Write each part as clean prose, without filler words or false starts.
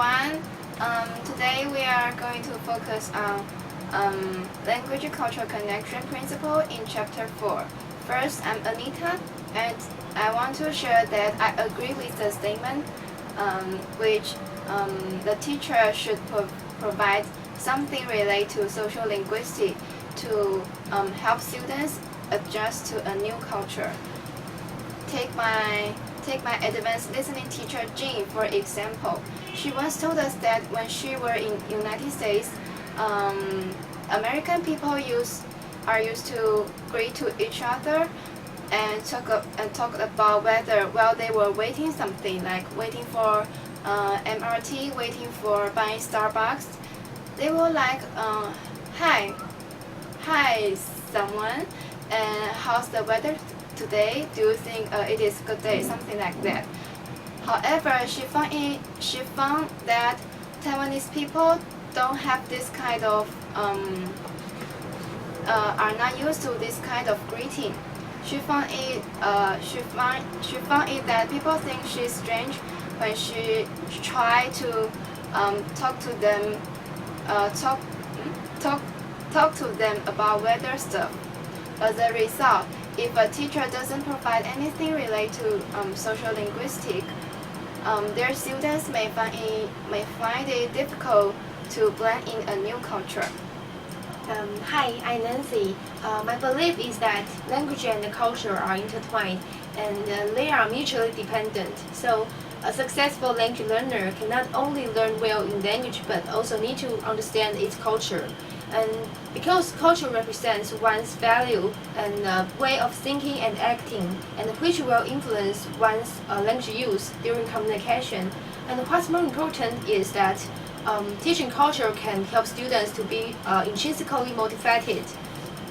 everyone. Today we are going to focus on language cultural connection principle in chapter 4. First, I'm Anita, and I want to share that I agree with the statement which the teacher should provide something related to social linguistics to help students adjust to a new culture. Take my advanced listening teacher Jean for example. She once told us that when she were in United States, American people are used to greet to each other and talk about whether while they were waiting something like waiting for MRT, waiting for buying Starbucks, they were like, hi someone, and how's the weather today? Do you think it is a good day? Something like that. However, she found that Taiwanese people don't have this kind of are not used to this kind of greeting. She found it that people think she's strange when she try to talk to them about weather stuff. As a result, if a teacher doesn't provide anything related to social linguistics, their students may find it difficult to blend in a new culture. Hi, I'm Nancy. My belief is that language and culture are intertwined and they are mutually dependent. So a successful language learner can not only learn well in language but also need to understand its culture. And because culture represents one's value and way of thinking and acting, and which will influence one's language use during communication. And what's more important is that teaching culture can help students to be intrinsically motivated,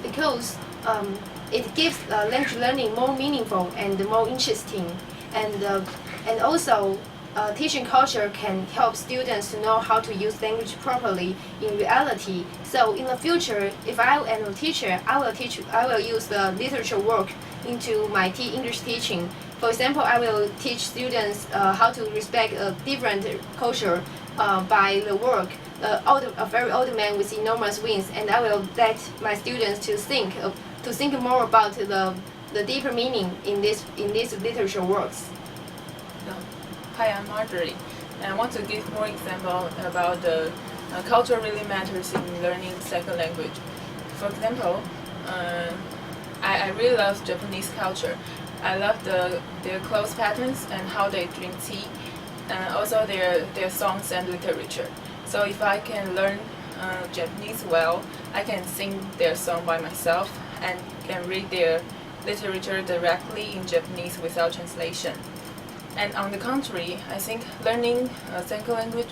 because it gives language learning more meaningful and more interesting, and also teaching culture can help students to know how to use language properly in reality. So in the future, if I am a teacher, I will use the literature work into my English teaching. For example, I will teach students how to respect a different culture by the work. A very old man with enormous wings, and I will let my students to think more about the deeper meaning in these literature works. Hi, I'm Marjorie, and I want to give more example about the culture really matters in learning second language. For example, I really love Japanese culture. I love their clothes patterns and how they drink tea, and also their songs and literature. So if I can learn Japanese well, I can sing their song by myself and can read their literature directly in Japanese without translation. And on the contrary, I think learning a second language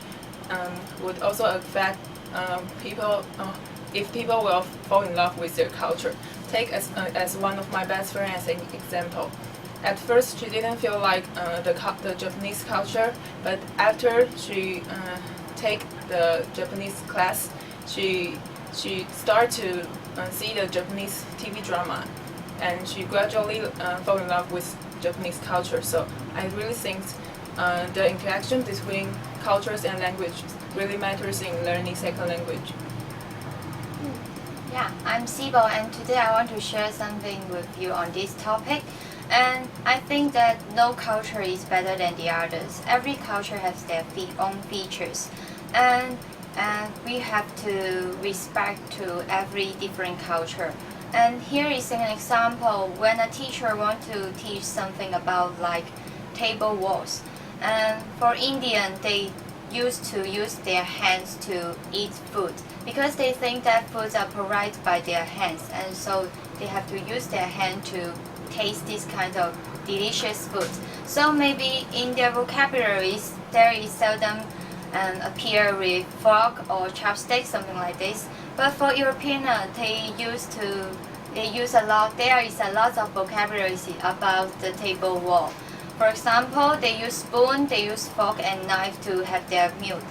would also affect people if people will fall in love with their culture. Take as one of my best friends as an example. At first, she didn't feel like the Japanese culture, but after she take the Japanese class, she started to see the Japanese TV drama, and she gradually fell in love with Japanese culture. So I really think the interaction between cultures and language really matters in learning second language. Yeah, I'm Sibo, and today I want to share something with you on this topic. And I think that no culture is better than the others. Every culture has their own features, and we have to respect to every different culture. And here is an example when a teacher wants to teach something about like table walks. And for Indian, they used to use their hands to eat food because they think that foods are provided by their hands, and so they have to use their hand to taste this kind of delicious food. So maybe in their vocabularies there is seldom appear with fork or chopstick, something like this. But for European, they use a lot. There is a lot of vocabularies about the table wall. For example, they use spoon, they use fork and knife to have their meal.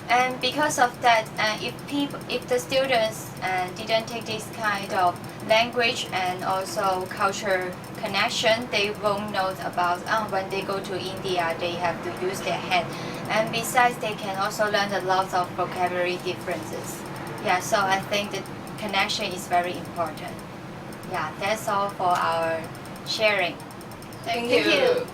And because of that, if the students didn't take this kind of language and also culture connection, they won't know about when they go to India, they have to use their hand. And besides, they can also learn a lot of vocabulary differences. Yeah, so I think the connection is very important. Yeah, that's all for our sharing. Thank Thank you. you.